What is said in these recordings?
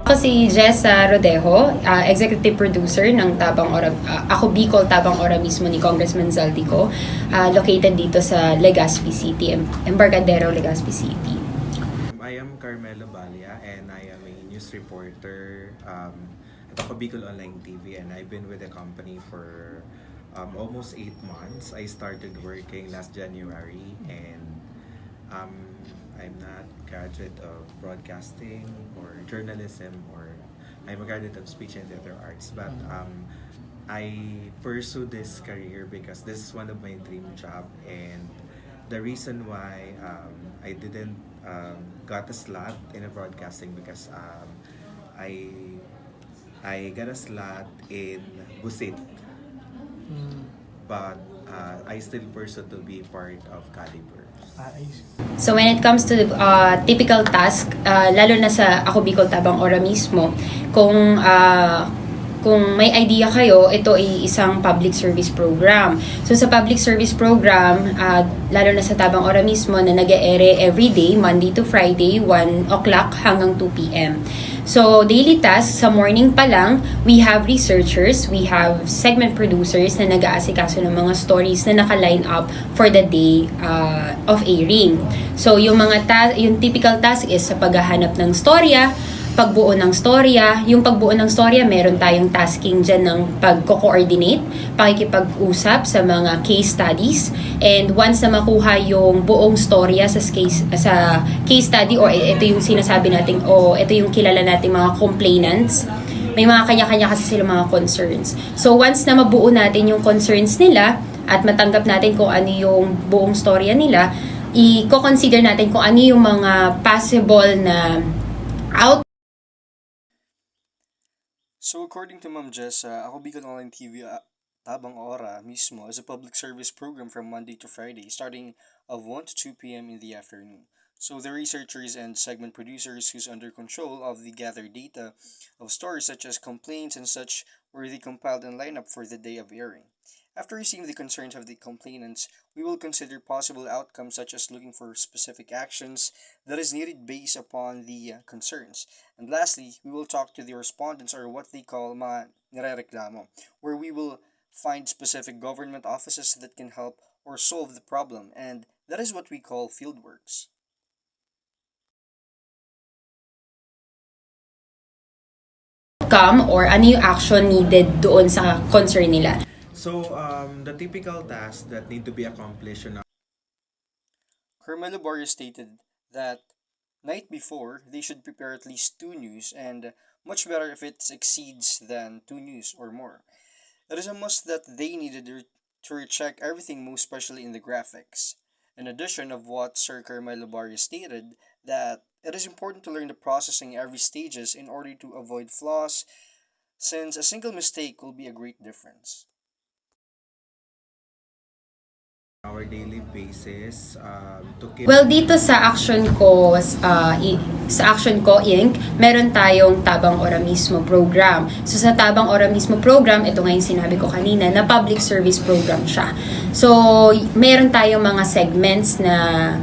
Ako si Jessa Rodejo, executive producer ng ako Bicol, Tabang Mismo ni Congressman Zaldico, located dito sa Legazpi City, Embarcadero, Legazpi City. I am Carmelo Balia and I am a news reporter at ako Bicol Online TV, and I've been with the company for almost 8 months. I started working last January, and I'm not graduate of broadcasting or journalism, or I'm a graduate of speech and theater arts, but I pursue this career because this is one of my dream job, and the reason why I didn't got a slot in a broadcasting because I got a slot in Busit, but I still pursue to be part of Caliber. So when it comes to typical task, lalo na sa ako Bicol Tabang mismo, kung may idea kayo, ito ay isang public service program. So sa public service program, lalo na sa Tabang mismo na nag-e-ere every day, Monday to Friday, 1 o'clock hanggang 2 p.m. So daily tasks, sa morning pa lang, we have researchers, we have segment producers na nag-aasikaso ng mga stories na naka-line up for the day of airing. So yung typical task is sa paghahanap ng storya, pagbuo ng storya. Yung pagbuo ng storya, meron tayong tasking dyan ng pag-coordinate, pakikipag-usap sa mga case studies. And once na makuha yung buong storya sa case study, o ito yung sinasabi natin, o ito yung kilala natin mga complainants, may mga kanya-kanya kasi sila mga concerns. So once na mabuo natin yung concerns nila at matanggap natin kung ano yung buong storya nila, i-consider natin kung ano yung mga possible na So according to Ma'am Jess, ako Bicol Online TV, Tabang Mismo is a public service program from Monday to Friday, starting of 1 to 2 p.m. in the afternoon. So the researchers and segment producers who's under control of the gathered data of stories such as complaints and such were they compiled and lined up for the day of airing. After receiving the concerns of the complainants, we will consider possible outcomes such as looking for specific actions that is needed based upon the concerns. And lastly, we will talk to the respondents, or what they call mga nirereklamo, where we will find specific government offices that can help or solve the problem, and that is what we call fieldworks. Or ano yung action needed doon sa concern nila. So the typical tasks that need to be accomplished Carmelo Barrio stated that night before, they should prepare at least 2 news, and much better if it exceeds than 2 news or more. It is a must that they needed to recheck everything, most especially in the graphics. In addition of what Sir Carmelo Barrio stated, that it is important to learn the processing every stages in order to avoid flaws, since a single mistake will be a great difference. our daily basis to keep... Well, dito sa Action Ko, Inc., meron tayong Tabang Mismo program. So sa Tabang Mismo program, ito nga yung sinabi ko kanina, na public service program siya. So meron tayong mga segments na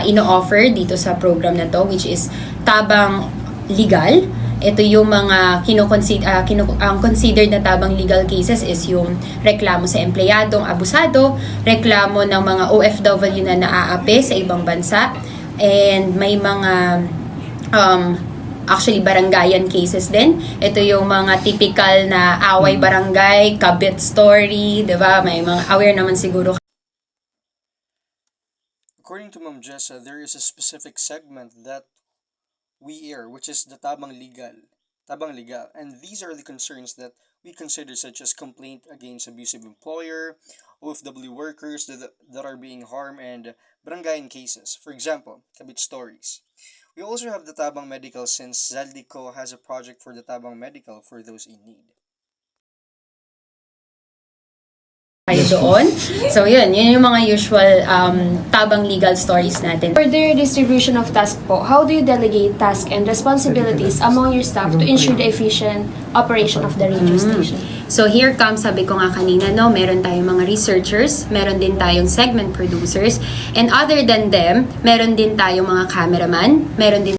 ino-offer dito sa program na to, which is Tabang Legal. Ito yung mga ang considered na tabang legal cases is yung reklamo sa empleyadong abusado, reklamo ng mga OFW na naaapi sa ibang bansa, and may mga actually barangayan cases din. Ito yung mga typical na away barangay, kabit story, 'di ba? May mga aware naman siguro. According to Ma'am Jessa, there is a specific segment that we air, which is the Tabang Legal, and these are the concerns that we consider, such as complaint against abusive employer, OFW workers that are being harmed, and barangayan cases. For example, kabit stories. We also have the Tabang Medical, since Zaldico has a project for the Tabang Medical for those in need. Doon. So yun yung mga usual tabang legal stories natin. For their distribution of task po, how do you delegate tasks and responsibilities among your staff to ensure the efficient operation of the radio station? So here comes, sabi ko nga kanina, no, meron tayong mga researchers, meron din tayong segment producers, and other than them, meron din tayong mga cameraman, meron din.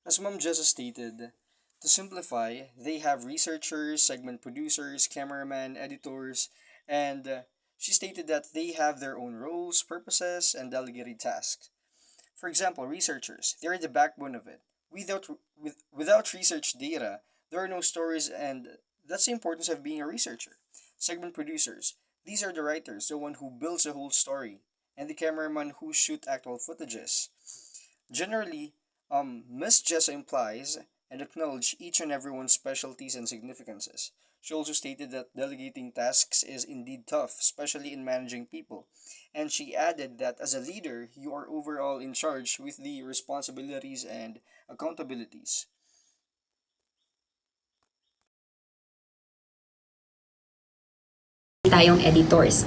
As Ma'am Jessa stated, to simplify, they have researchers, segment producers, cameramen, editors, and she stated that they have their own roles, purposes, and delegated tasks. For example, researchers, they're the backbone of it. Without research data, there are no stories, and that's the importance of being a researcher. Segment producers, these are the writers, the one who builds the whole story, and the cameraman who shoot actual footages. Generally, Miss Jessa implies and acknowledge each and everyone's specialties and significances. She also stated that delegating tasks is indeed tough, especially in managing people. And she added that as a leader, you are overall in charge with the responsibilities and accountabilities. Tayong editors.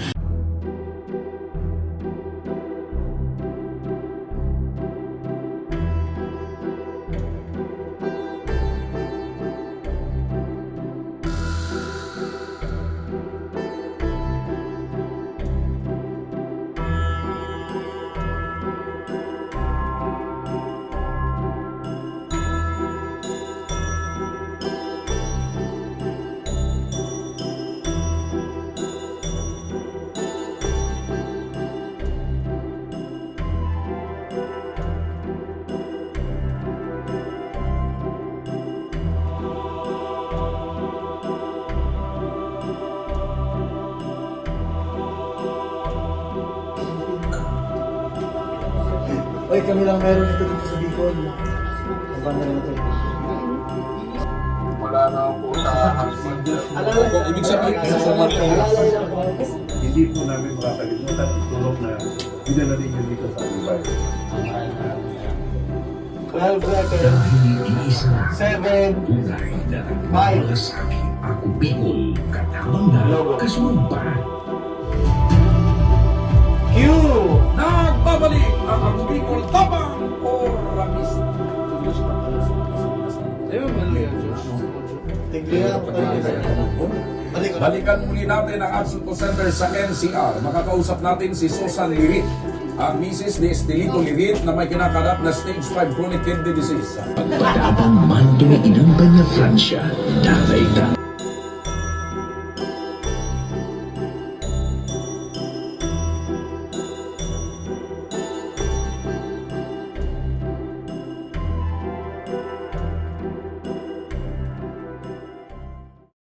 Oy, kami lang meron ito dito sa Bicol. Ang banda na ito. Wala na po sa Ibig sabihin, hindi po namin makakalimutan ang tulong na dinala ninyo dito sa Dubai. 12 letters, 7, Tunay na 5. nagmalasaki ako Bicol, katabang na kasumpa. Q! Nagbabalik ang Ako Bicol Tabang o Ramis. Balikan muli natin ang action call center sa NCR. Makakausap natin si Susan Lirit, ang misis ni Estelito Lirit na may kinakarap na stage 5 chronic kidney disease. Pagpadabang man tumiinang kanya Fransya, dalay